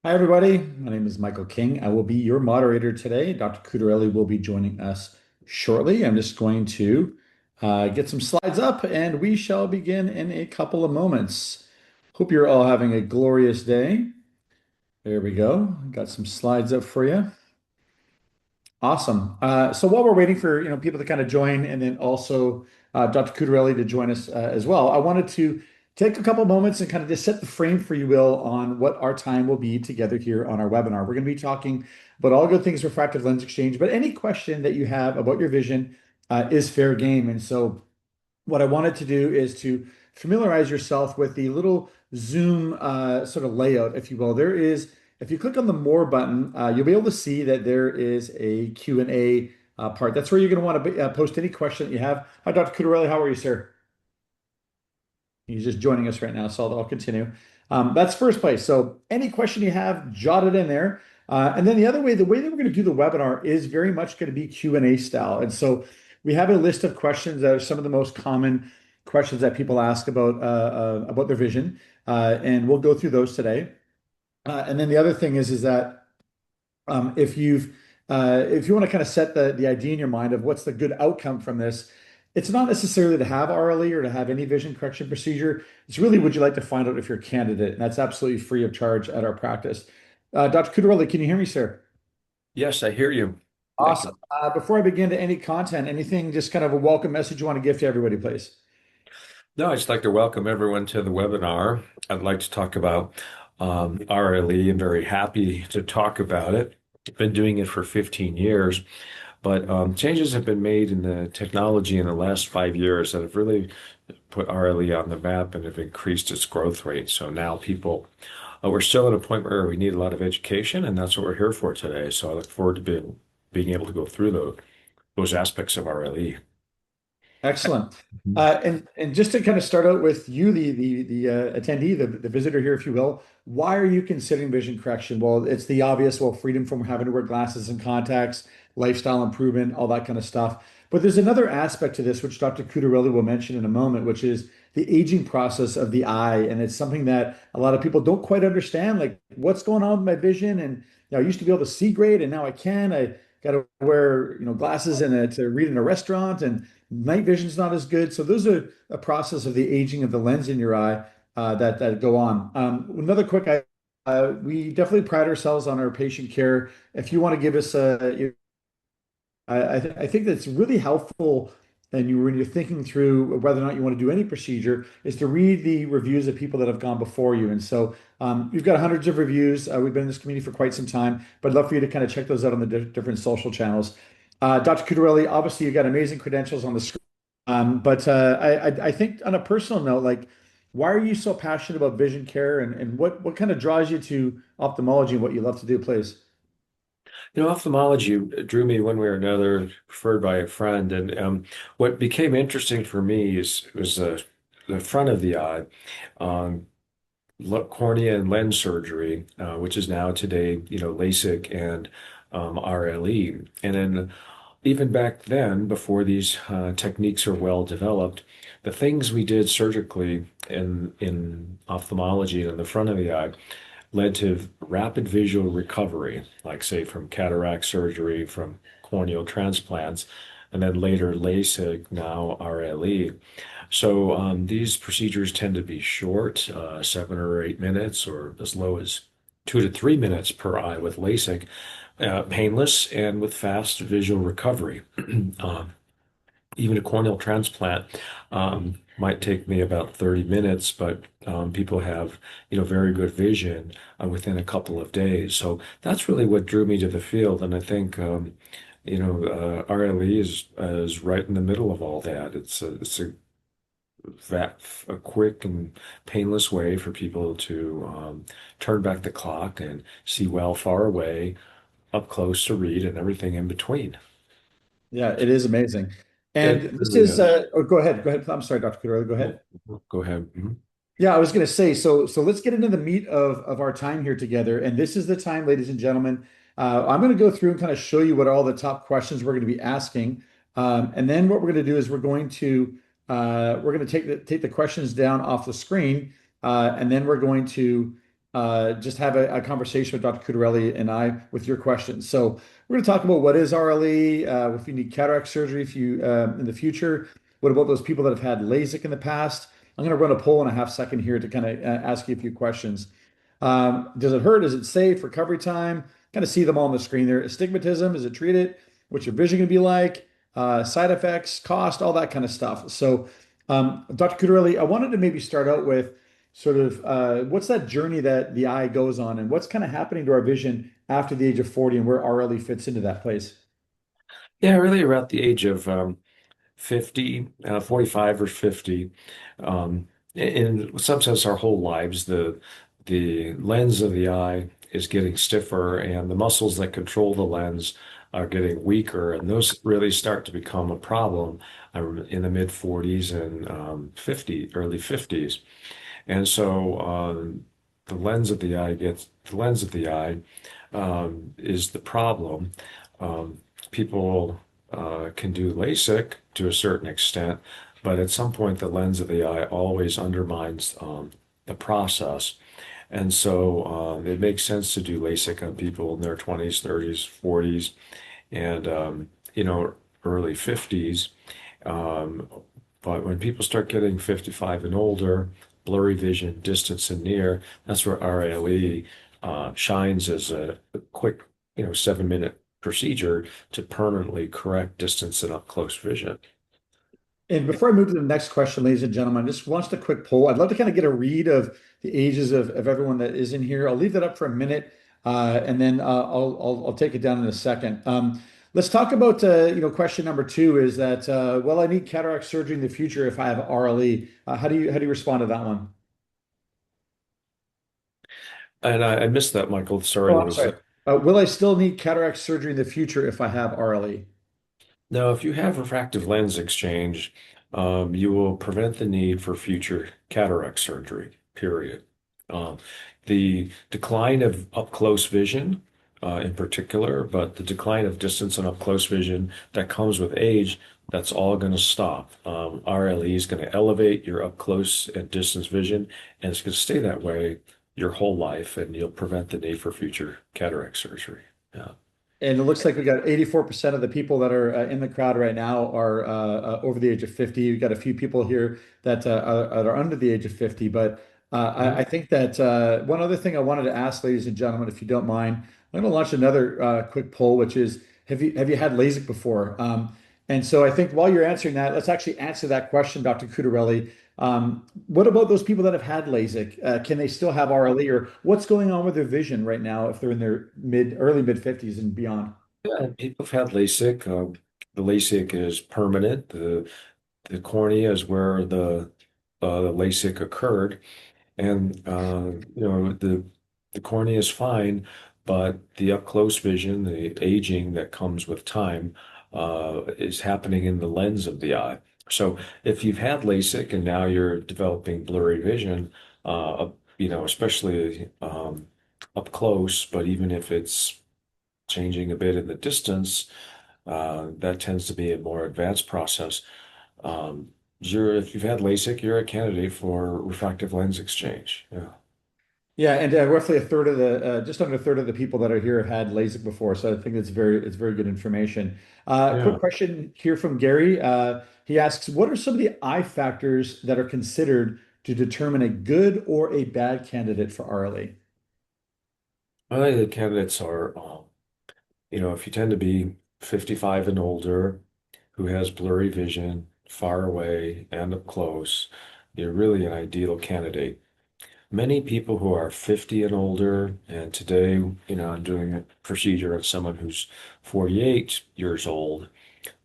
Hi, everybody. My name is Michael King. I will be your moderator today. Dr. Cutarelli will be joining us shortly. I'm just going to get some slides up and we shall begin in a couple of moments. Hope you're all having a glorious day. There we go. Got some slides up for you. Awesome. So while we're waiting for people to kind of join, and then also Dr. Cutarelli to join us as well, I wanted to take a couple moments and kind of just set the frame, for you will, on what our time will be together here on our webinar. We're going to be talking about all good things refractive lens exchange, but any question that you have about your vision is fair game. And so what I wanted to do is to familiarize yourself with the little Zoom sort of layout, if you will. If you click on the More button, you'll be able to see that there is a Q&A part. That's where you're going to want to post any question that you have. Hi, Dr. Cutarelli. How are you, sir? He's just joining us right now, so I'll continue. That's first place. So any question you have, jot it in there. And then the way that we're going to do the webinar is very much going to be Q&A style. And so we have a list of questions that are some of the most common questions that people ask about their vision, and we'll go through those today. And then the other thing is that if you want to kind of set the idea in your mind of what's the good outcome from this, it's not necessarily to have RLE or to have any vision correction procedure. It's really, would you like to find out if you're a candidate? And that's absolutely free of charge at our practice. Dr. Cutarelli, can you hear me, sir? Yes, I hear you. Thank Awesome. you. Before I begin to any content, anything, just kind of a welcome message you want to give to everybody, please. No, I'd just like to welcome everyone to the webinar. I'd like to talk about RLE. I'm very happy to talk about it. I've been doing it for 15 years, but changes have been made in the technology in the last 5 years that have really put RLE on the map and have increased its growth rate. So now we're still at a point where we need a lot of education, and that's what we're here for today. So I look forward to being able to go through those aspects of RLE. Excellent. And just to kind of start out with you, the attendee, the visitor here, if you will, why are you considering vision correction? Well, it's the obvious, well, freedom from having to wear glasses and contacts, lifestyle improvement, all that kind of stuff. But there's another aspect to this, which Dr. Cutarelli will mention in a moment, which is the aging process of the eye. And it's something that a lot of people don't quite understand, like what's going on with my vision. And I used to be able to see great, and now I can. I got to wear, glasses to read in a restaurant, and night vision's not as good. So those are a process of the aging of the lens in your eye that go on. Another quick, we definitely pride ourselves on our patient care. If you want to give us I think that's really helpful. And when you're thinking through whether or not you want to do any procedure, is to read the reviews of people that have gone before you. And so you've got hundreds of reviews. We've been in this community for quite some time, but I'd love for you to kind of check those out on the different social channels. Dr. Cutarelli, obviously you've got amazing credentials on the screen. But I think on a personal note, like, why are you so passionate about vision care, and what kind of draws you to ophthalmology and what you love to do, please? Ophthalmology drew me one way or another, referred by a friend, and what became interesting for me was the front of the eye, um, cornea and lens surgery, which is now today, LASIK and RLE. And then even back then, before these techniques are well developed, the things we did surgically in ophthalmology and in the front of the eye led to rapid visual recovery, like say from cataract surgery, from corneal transplants, and then later LASIK, now RLE. So these procedures tend to be short, 7 or 8 minutes, or as low as 2 to 3 minutes per eye with LASIK, painless and with fast visual recovery. Um, Even a corneal transplant might take me about 30 minutes, but people have, very good vision within a couple of days. So that's really what drew me to the field. And I think, RLE is right in the middle of all that. It's a quick and painless way for people to turn back the clock and see well far away, up close to read, and everything in between. Yeah, it is amazing. And It this really is, is. oh, go ahead. Go ahead. I'm sorry, Dr. Cutarelli, go Well, ahead. go ahead. Mhm. Yeah, I was going to say, so let's get into the meat of our time here together. And this is the time, ladies and gentlemen. I'm going to go through and kind of show you what all the top questions we're going to be asking. And then what we're going to do is we're going to take the questions down off the screen. And then we're going to just have a conversation with Dr. Cutarelli and I with your questions. So we're going to talk about what is RLE, if you need cataract surgery, if you in the future. What about those people that have had LASIK in the past? I'm going to run a poll in a half second here to kind of ask you a few questions. Does it hurt? Is it safe? Recovery time? Kind of see them all on the screen there. Astigmatism, is it treated? What's your vision going to be like? Side effects, cost, all that kind of stuff. So, Dr. Cutarelli, I wanted to maybe start out with sort of what's that journey that the eye goes on, and what's kind of happening to our vision after the age of 40, and where RLE fits into that place. Yeah, really around the age of 50, 45 or 50. In some sense, our whole lives, the lens of the eye is getting stiffer, and the muscles that control the lens are getting weaker, and those really start to become a problem in the mid 40s and 50, early 50s. And so the lens of the eye is the problem. People can do LASIK to a certain extent, but at some point the lens of the eye always undermines the process. And so it makes sense to do LASIK on people in their 20s, 30s, 40s, and early 50s. Um, but when people start getting 55 and older, blurry vision, distance and near, that's where RLE shines as a quick, 7-minute procedure to permanently correct distance and up close vision. And before I move to the next question, ladies and gentlemen, just launched a quick poll. I'd love to kind of get a read of the ages of everyone that is in here. I'll leave that up for a minute, and then I'll take it down in a second. Let's talk about question number two is that well, I need cataract surgery in the future if I have RLE. How do you respond to that one? And I missed that, Michael. Sorry, Oh, what I'm was sorry. that? Will I still need cataract surgery in the future if I have RLE? Now, if you have refractive lens exchange, you will prevent the need for future cataract surgery, period. Um, the decline of up close vision, in particular, but the decline of distance and up close vision that comes with age, that's all going to stop. RLE is going to elevate your up close and distance vision, and it's going to stay that way your whole life, and you'll prevent the need for future cataract surgery. Yeah. And it looks like we got 84% of the people that are in the crowd right now are over the age of 50. We've got a few people here that are under the age of 50. But I Mhm. think that one other thing I wanted to ask, ladies and gentlemen, if you don't mind, I'm going to launch another quick poll, which is, have you had LASIK before? And so I think while you're answering that, let's actually answer that question, Dr. Cutarelli. What about those people that have had LASIK? Can they still have RLE, or what's going on with their vision right now if they're in their early mid 50s and beyond? Yeah, people have had LASIK. The LASIK is permanent. The cornea is where the LASIK occurred, and the cornea is fine, but the up close vision, the aging that comes with time, is happening in the lens of the eye. So if you've had LASIK and now you're developing blurry vision, especially up close, but even if it's changing a bit in the distance, that tends to be a more advanced process. If you've had LASIK, you're a candidate for refractive lens exchange. Yeah. Yeah, and roughly a third of the, just under a third of the people that are here have had LASIK before, so I think it's very good information. Quick Yeah. question here from Gary. He asks, what are some of the eye factors that are considered to determine a good or a bad candidate for RLE? I think the candidates are, if you tend to be 55 and older, who has blurry vision, far away and up close, you're really an ideal candidate. Many people who are 50 and older, and today, I'm doing a procedure on someone who's 48 years old,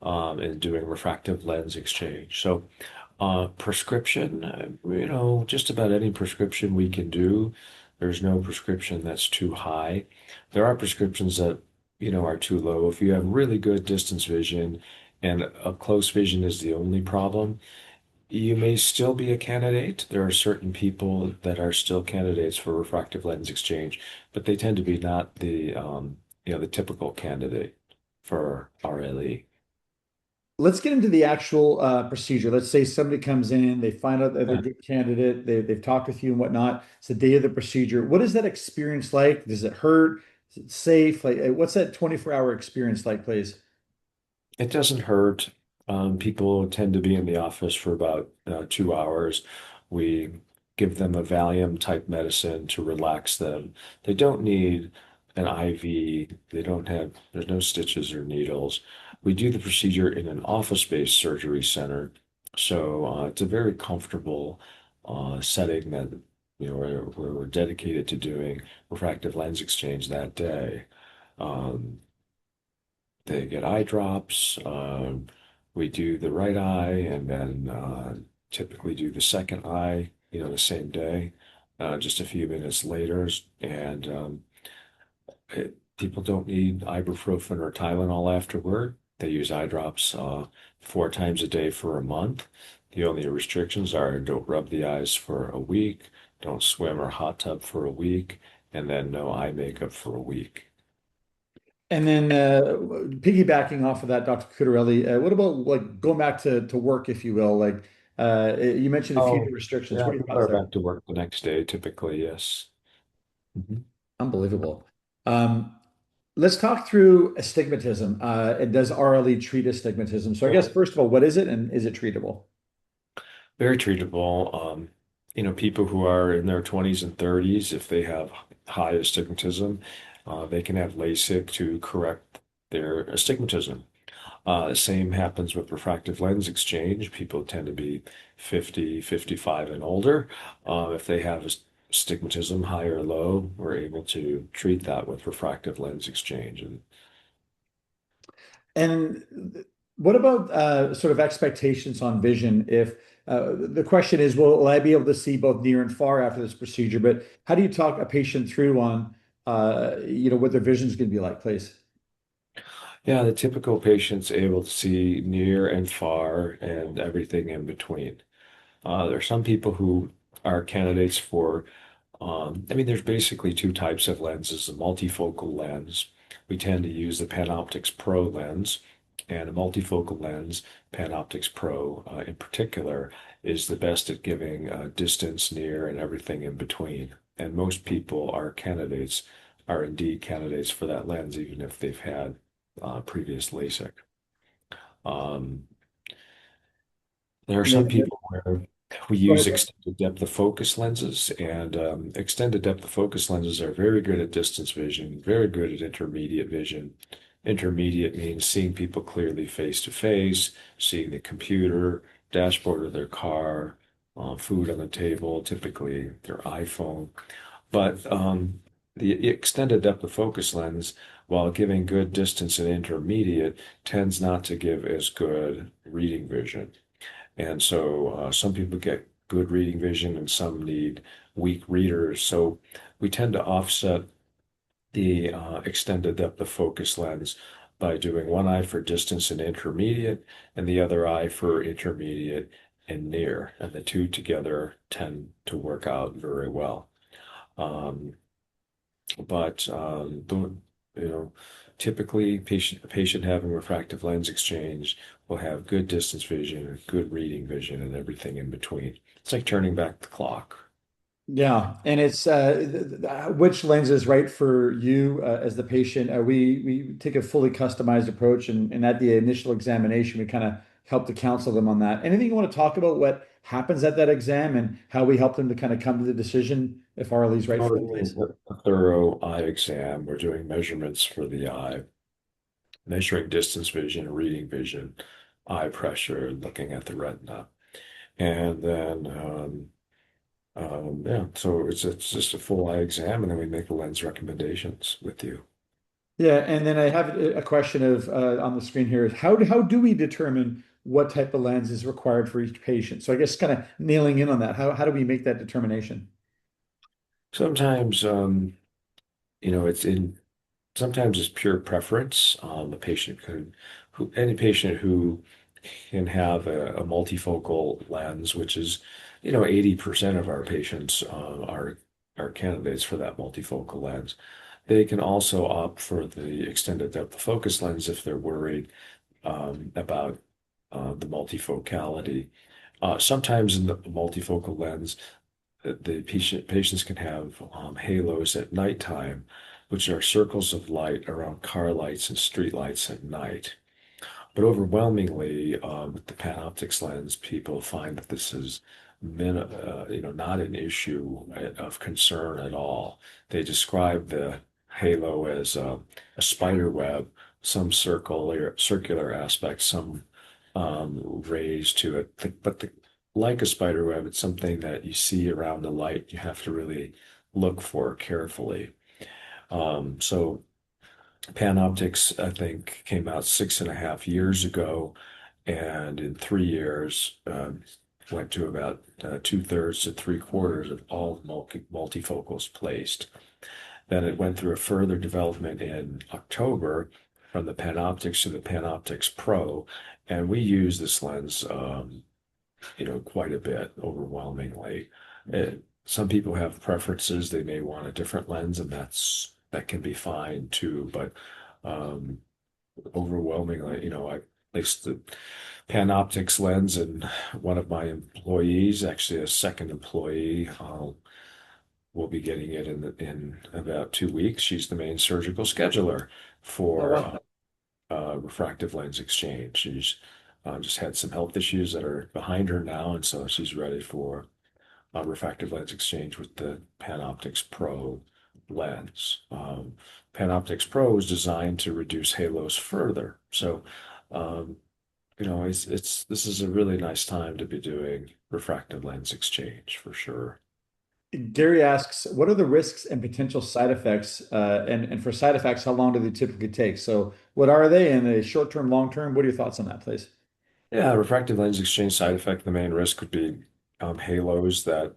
and doing refractive lens exchange. So, prescription, just about any prescription we can do. There's no prescription that's too high. There are prescriptions that, are too low. If you have really good distance vision and up close vision is the only problem, you may still be a candidate. There are certain people that are still candidates for refractive lens exchange, but they tend to be not the typical candidate for RLE. let's get into the actual procedure. Let's say somebody comes in, they find out that they're a Yeah. good candidate, they've talked with you and whatnot. It's the day of the procedure. What is that experience like? Does it hurt? Is it safe? Like, what's that 24-hour experience like, please? It doesn't hurt. People tend to be in the office for about 2 hours. We give them a Valium type medicine to relax them. They don't need an IV. They don't have, there's no stitches or needles. We do the procedure in an office-based surgery center. So it's a very comfortable setting that, where we're dedicated to doing refractive lens exchange that day. Um, they get eye drops. We do the right eye and then typically do the second eye, the same day, just a few minutes later. And people don't need ibuprofen or Tylenol afterward. They use eye drops 4 times a day for a month. The only restrictions are don't rub the eyes for a week, don't swim or hot tub for a week, and then no eye makeup for a week. And then piggybacking off of that, Dr. Cutarelli, what about like going back to work, if you will? Like you mentioned a few new Oh, restrictions. yeah, What are your people thoughts are there? back to work the next day, typically, yes. Mhm. Unbelievable. Um, let's talk through astigmatism. And does RLE treat astigmatism? So I guess So first of all, what is it and is it treatable? very treatable. People who are in their 20s and 30s, if they have high astigmatism, they can have LASIK to correct their astigmatism. The same happens with refractive lens exchange. People tend to be 50, 55, and older. If they have astigmatism, high or low, we're able to treat that with refractive lens exchange. And And what about sort of expectations on vision? If the question is, will I be able to see both near and far after this procedure? But how do you talk a patient through on, what their vision is going to be like, please? yeah, the typical patient's able to see near and far and everything in between. There are some people who are candidates for, there's basically two types of lenses, a multifocal lens. We tend to use the PanOptix Pro lens, and a multifocal lens, PanOptix Pro in particular, is the best at giving distance, near, and everything in between. And most people are indeed candidates for that lens, even if they've had previous LASIK. Um, there are And then, some people where we go use ahead, sir. extended depth of focus lenses, and extended depth of focus lenses are very good at distance vision, very good at intermediate vision. Intermediate means seeing people clearly face to face, seeing the computer, dashboard of their car, food on the table, typically their iPhone. But the extended depth of focus lens, while giving good distance and intermediate, tends not to give as good reading vision. And so some people get good reading vision and some need weak readers. So we tend to offset the extended depth of focus lens by doing one eye for distance and intermediate and the other eye for intermediate and near. And the two together tend to work out very well. Um, but you know, typically a patient having refractive lens exchange will have good distance vision, good reading vision, and everything in between. It's like turning back the clock. Yeah, and it's which lens is right for you as the patient. We take a fully customized approach, and at the initial examination, we kind of help to counsel them on that. Anything you want to talk about what happens at that exam and how we help them to kind of come to the decision if RLE is right So for we're them, doing please? a thorough eye exam. We're doing measurements for the eye, measuring distance vision, reading vision, eye pressure, looking at the retina. And then yeah, so it's just a full eye exam, and then we make the lens recommendations with you. Yeah, and then I have a question of on the screen here is how do we determine what type of lens is required for each patient? So I guess kind of nailing in on that. How do we make that determination? Sometimes, it's in sometimes it's pure preference. A patient any patient who can have a multifocal lens, which is, 80% of our patients are candidates for that multifocal lens. They can also opt for the extended depth of focus lens if they're worried about the multifocality. Sometimes in the multifocal lens, the patients can have halos at nighttime, which are circles of light around car lights and street lights at night. But overwhelmingly, with the Panoptix lens, people find that this is not an issue of concern at all. They describe the halo as a spider web, some circular aspect, some rays to it. But like a spider web, it's something that you see around the light. You have to really look for carefully. So Panoptix, I think, came out 6.5 years ago, and in 3 years, went to about two-thirds to three-quarters of all multifocals placed. Then it went through a further development in October from the Panoptix to the Panoptix Pro, and we use this lens, quite a bit, overwhelmingly. Some people have preferences; they may want a different lens, and that can be fine too. But um, overwhelmingly, at least the Panoptix lens, and one of my employees, actually a second employee, will be getting it in about 2 weeks. She's the main surgical scheduler Oh, for wow. refractive lens exchange. She's just had some health issues that are behind her now, and so she's ready for refractive lens exchange with the Panoptix Pro lens. Panoptix Pro is designed to reduce halos further. So, um, it's this is a really nice time to be doing refractive lens exchange for sure. Gary asks, what are the risks and potential side effects? And for side effects, how long do they typically take? So, what are they in a short term, long term? What are your thoughts on that, please? Yeah, refractive lens exchange side effect, the main risk would be halos that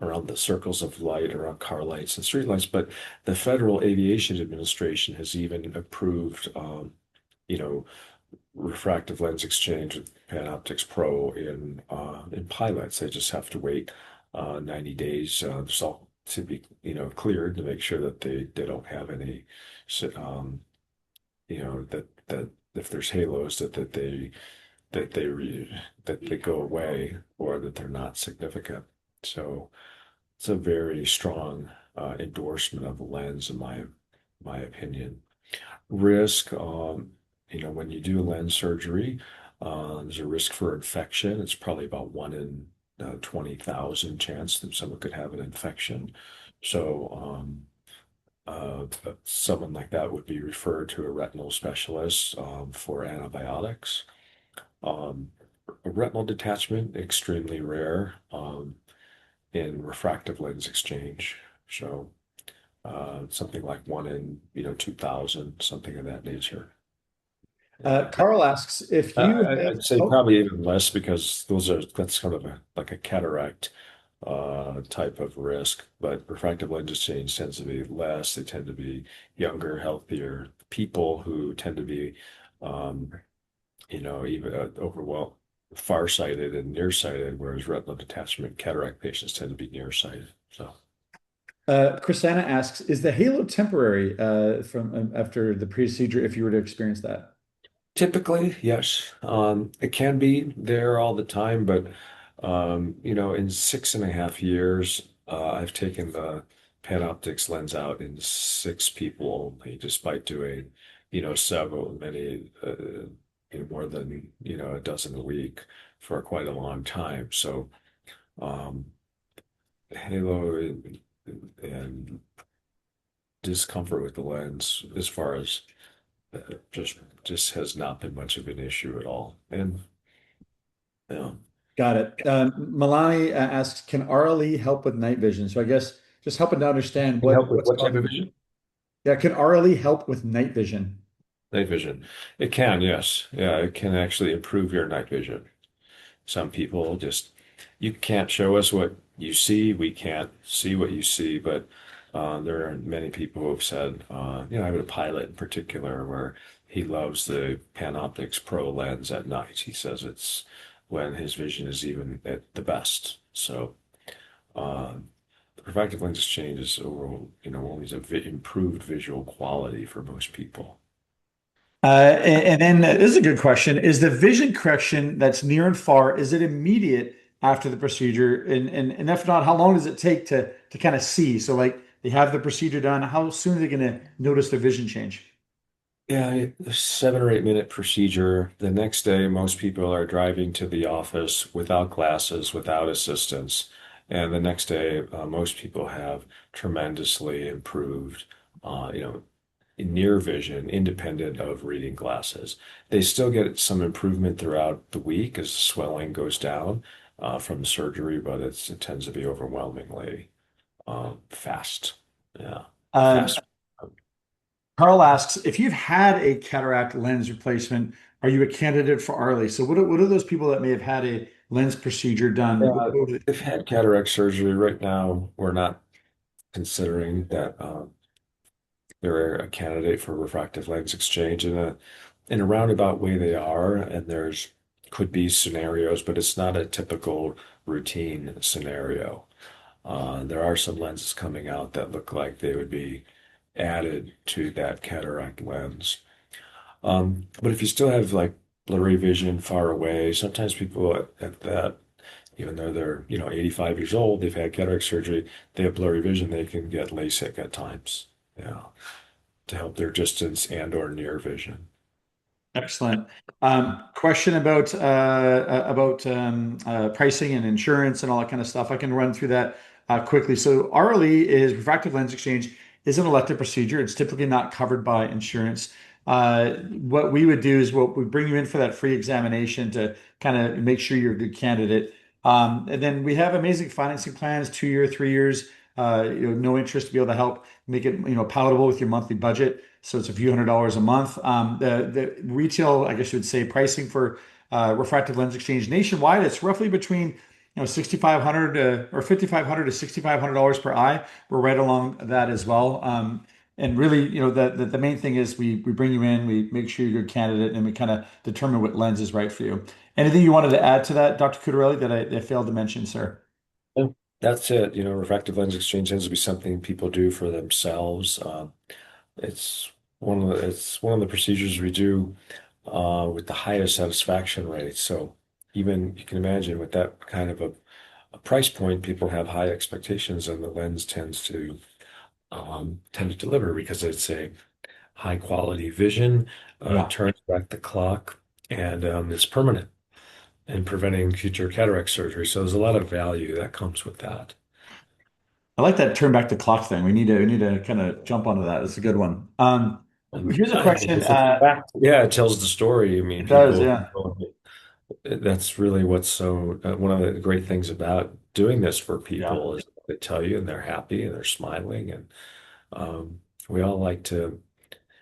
around the circles of light around car lights and street lights. But the Federal Aviation Administration has even approved, you know, refractive lens exchange with PanOptix Pro in pilots. They just have to wait 90 days so to be cleared to make sure that they don't have any um, that if there's halos that they re, that they go away or that they're not significant. So it's a very strong endorsement of the lens in my opinion. Risk, when you do lens surgery, there's a risk for infection. It's probably about 1 in 20,000 chance that someone could have an infection. So someone like that would be referred to a retinal specialist for antibiotics. Um, Retinal detachment, extremely rare in refractive lens exchange. So something like 1 in 2,000, something of that nature. Yeah. Carl asks, if you have, I'd say oh, probably even less because that's kind of like a cataract type of risk, but refractive lens exchange tends to be less. They tend to be younger, healthier people who tend to be, um, even overwhelmed, farsighted and nearsighted, whereas retinal detachment cataract patients tend to be nearsighted. So Chrisana asks, is the halo temporary from after the procedure if you were to experience that? typically, yes, it can be there all the time, but in 6.5 years, I've taken the PanOptix lens out in 6 people only, despite doing, several, many, more than, a dozen a week for quite a long time. So, um, halo and discomfort with the lens, as far as just has not been much of an issue at all. And yeah, Got it. Milani asks, can RLE help with night vision? So I guess just helping to understand can help with what's what type of causing. vision? Yeah, can RLE help with night vision? Night vision. It can, yes. Yeah, it can actually improve your night vision. Some people just, you can't show us what you see. We can't see what you see, but there are many people who have said, I have a pilot in particular where he loves the Panoptix Pro lens at night. He says it's when his vision is even at the best. So, the refractive lens exchange is overall, always improved visual quality for most people. And then this is a good question. Is the vision correction that's near and far, is it immediate after the procedure? And if not, how long does it take to kind of see? So like they have the procedure done, how soon are they going to notice their vision change? Yeah, a 7 or 8 minute procedure. The next day, most people are driving to the office without glasses, without assistance. And the next day, most people have tremendously improved, you know, in near vision, independent of reading glasses. They still get some improvement throughout the week as the swelling goes down from the surgery, but it tends to be overwhelmingly fast. Yeah, Uh, fast. Carl asks, if you've had a cataract lens replacement, are you a candidate for RLE? So what are those people that may have had a lens procedure done? Yeah, they've had cataract surgery. Right now, we're not considering that they're a candidate for refractive lens exchange in a roundabout way they are, and there's could be scenarios, but it's not a typical routine scenario. There are some lenses coming out that look like they would be added to that cataract lens. But if you still have like blurry vision far away, sometimes people at that, even though they're, 85 years old, they've had cataract surgery, they have blurry vision, they can get LASIK at times, yeah, to help their distance and or near vision. Excellent. Question about pricing and insurance and all that kind of stuff. I can run through that quickly. So RLE is refractive lens exchange is an elective procedure. It's typically not covered by insurance. What we would do is what we bring you in for that free examination to kind of make sure you're a good candidate. And then we have amazing financing plans, 2 year, 3 years, no interest to be able to help make it, palatable with your monthly budget. So it's a few $100s a month. The retail, I guess you would say, pricing for refractive lens exchange nationwide, it's roughly between 6,500 or 5,500 to $6,500 per eye. We're right along that as well. And really, the main thing is we bring you in, we make sure you're a good candidate, and we kind of determine what lens is right for you. Anything you wanted to add to that, Dr. Cutarelli, that I failed to mention, sir? Yeah, that's it. Refractive lens exchange tends to be something people do for themselves. It's it's one of the procedures we do with the highest satisfaction rate. So even you can imagine with that kind of a price point, people have high expectations, and the lens tend to deliver because it's a high quality vision, Yeah. turns back the clock, and it's permanent and preventing future cataract surgery. So there's a lot of value that comes with that. I like that turn back the clock thing. We need to kind of jump onto that. It's a good one. And Here's a question. it's a fact. Yeah, it tells the story. I mean, It does, people, yeah. that's really what's so one of the great things about doing this for Yeah. people is they tell you and they're happy and they're smiling. And we all like to,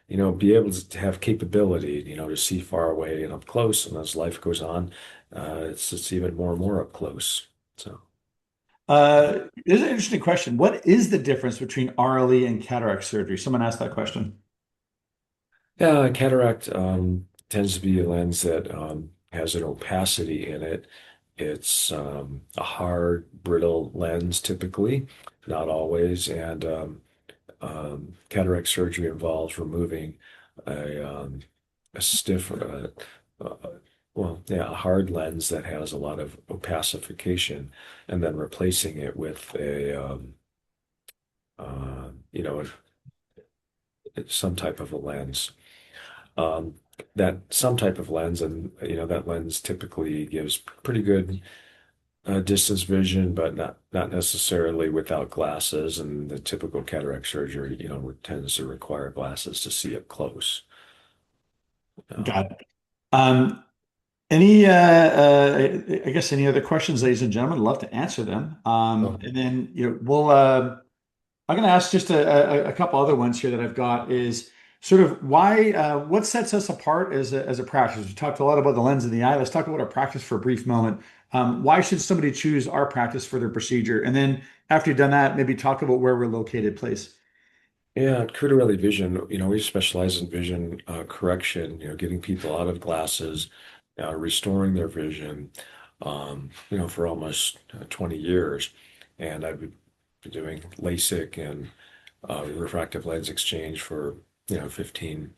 be able to have capability, to see far away and up close. And as life goes on, it's even more and more up close. So. This is an interesting question. What is the difference between RLE and cataract surgery? Someone asked that question. Yeah, cataract tends to be a lens that has an opacity in it. It's a hard, brittle lens typically, not always. And cataract surgery involves removing a, um, a stiff, uh, well, yeah, a hard lens that has a lot of opacification and then replacing it with uh, you know, some type of a lens. um, that some type of lens, and that lens typically gives pretty good distance vision, but not necessarily without glasses. And the typical cataract surgery, tends to require glasses to see up close. Um, Got it. Um, any, I guess, any other questions, ladies and gentlemen? I'd love to answer them. oh, And then, I'm going to ask just a couple other ones here that I've got is sort of what sets us apart as a practice? We talked a lot about the lens of the eye. Let's talk about our practice for a brief moment. Why should somebody choose our practice for their procedure? And then after you've done that, maybe talk about where we're located, please. yeah, at Cutarelli Vision, we specialize in vision correction, getting people out of glasses, restoring their vision, for almost 20 years. And I've been doing LASIK and refractive lens exchange for 15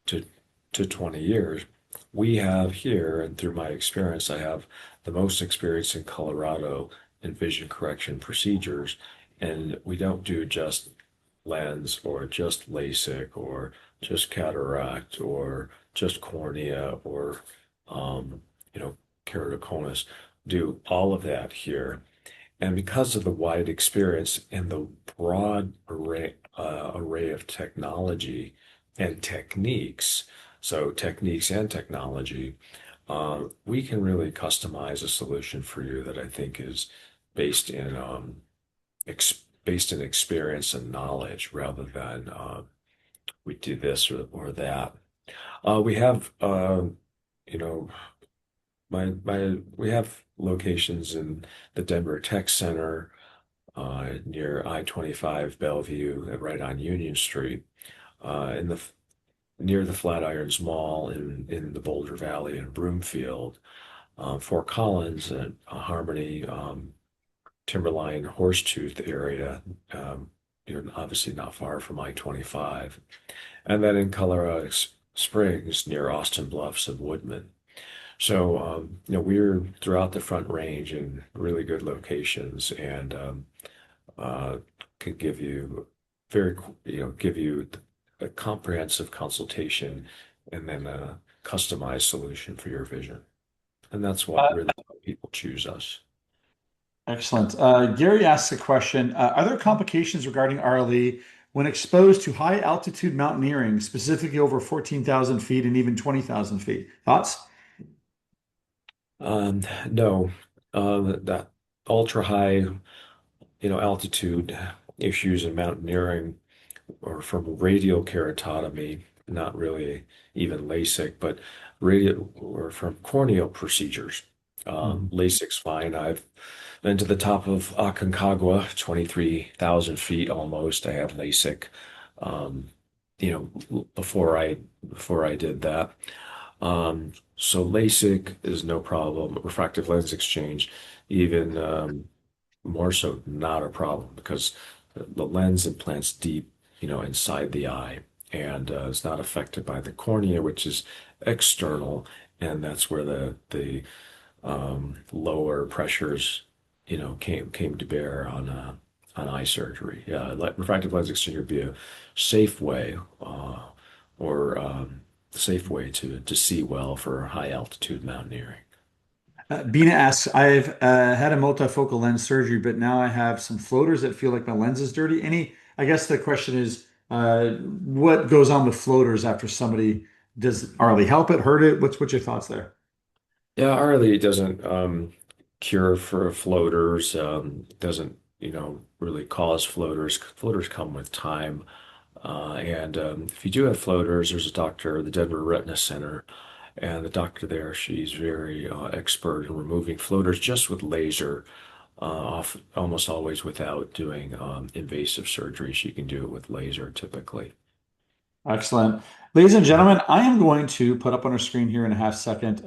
to to 20 years. We have here, and through my experience, I have the most experience in Colorado in vision correction procedures. And we don't do just lens or just LASIK or just cataract or just cornea or, um, you know, keratoconus. Do all of that here. And because of the wide experience and the broad array of technology and techniques, so techniques and technology, we can really customize a solution for you that I think is based in based in experience and knowledge rather than we do this or that. We have you know my we have locations in the Denver Tech Center near I-25 Bellevue, right on Union Street, in the near the Flatirons Mall in the Boulder Valley in Broomfield, Fort Collins and Harmony, Timberline, Horsetooth area. Obviously not far from I-25, and then in Colorado Springs near Austin Bluffs and Woodman. So, we're throughout the Front Range in really good locations, and uh, could give you give you a comprehensive consultation and then a customized solution for your vision. And that's what Uh, really how people choose us. Excellent. Gary asks a question. Are there complications regarding RLE when exposed to high altitude mountaineering, specifically over 14,000 feet and even 20,000 feet? Thoughts? Um, no, that ultra high, altitude issues in mountaineering or from radial keratotomy, not really even LASIK, but radial or from corneal procedures. Mhm. LASIK's fine. I've been to the top of Aconcagua, 23,000 feet almost. I had LASIK, um, before I did that. So LASIK is no problem. Refractive lens exchange, even more so, not a problem because the lens implants deep, inside the eye, and it's not affected by the cornea, which is external, and that's where the lower pressures, came to bear on eye surgery. Yeah, refractive lens exchange would be a safe way, or safe way to see well for high altitude mountaineering. Bina asks, I've had a multifocal lens surgery, but now I have some floaters that feel like my lens is dirty. I guess the question is, what goes on with floaters after somebody does RLE help it, hurt it? What's your thoughts there? Yeah, RLE doesn't cure for floaters, doesn't, really cause floaters. Floaters come with time. And if you do have floaters, there's a doctor, the Denver Retina Center, and the doctor there, she's very expert in removing floaters just with laser, almost always without doing invasive surgery. She can do it with laser typically. Excellent. Ladies and gentlemen, I am going to put up on our screen here in a half second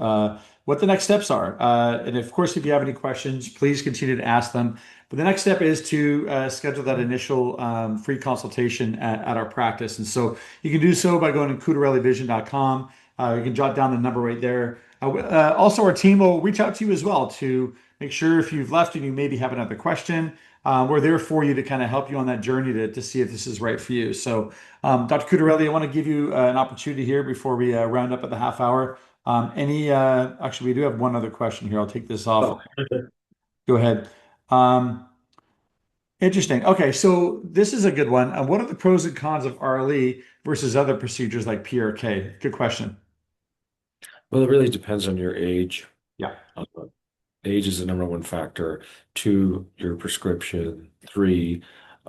what the next steps are. And of course, if you have any questions, please continue to ask them. But the next step is to schedule that initial free consultation at our practice. And so you can do so by going to cutarellivision.com. You can jot down the number right there. Also, our team will reach out to you as well to make sure if you've left and you maybe have another question, we're there for you to kind of help you on that journey to see if this is right for you. So, Dr. Cutarelli, I want to give you an opportunity here before we round up at the half hour. Actually, we do have one other question here. I'll take this off. Oh, okay. Go ahead. Um, Interesting. Okay, so this is a good one. What are the pros and cons of RLE versus other procedures like PRK? Good question. Well, it really depends on your age. Yeah. Uh, Age is the number one factor. Two, your prescription. Three,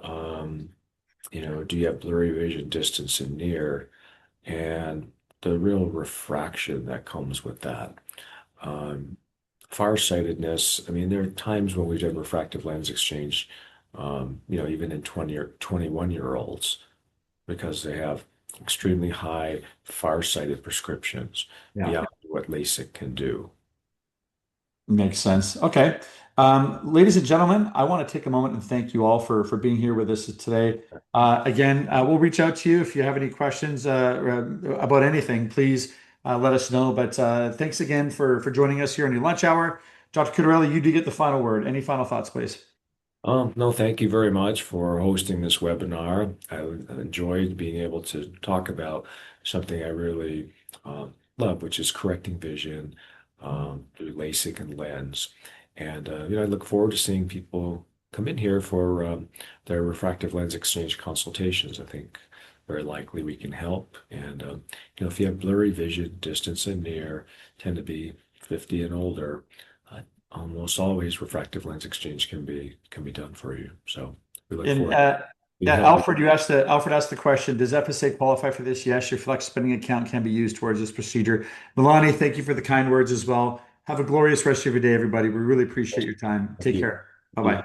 um, do you have blurry vision distance and near? And the real refraction that comes with that. Um, Farsightedness, I mean, there are times when we've done refractive lens exchange, even in 20 or 21-year-olds, because they have extremely high farsighted prescriptions Yeah. beyond what LASIK can do. Makes sense. Okay. Ladies and gentlemen, I want to take a moment and thank you all for being here with us today. Again, we'll reach out to you if you have any questions about anything. Please let us know. But thanks again for joining us here on your lunch hour. Dr. Cutarelli, you do get the final word. Any final thoughts, please? No, thank you very much for hosting this webinar. I enjoyed being able to talk about something I really love, which is correcting vision through LASIK and lens. And I look forward to seeing people come in here for their refractive lens exchange consultations. I think very likely we can help. And if you have blurry vision, distance and near, tend to be 50 and older. Almost always refractive lens exchange can be done for you. So we look And forward to being yeah, helping. Alfred asked the question, does FSA qualify for this? Yes, your flex spending account can be used towards this procedure. Milani, thank you for the kind words as well. Have a glorious rest of your day, everybody. We really appreciate your time. Thank Take you. care. You Bye-bye.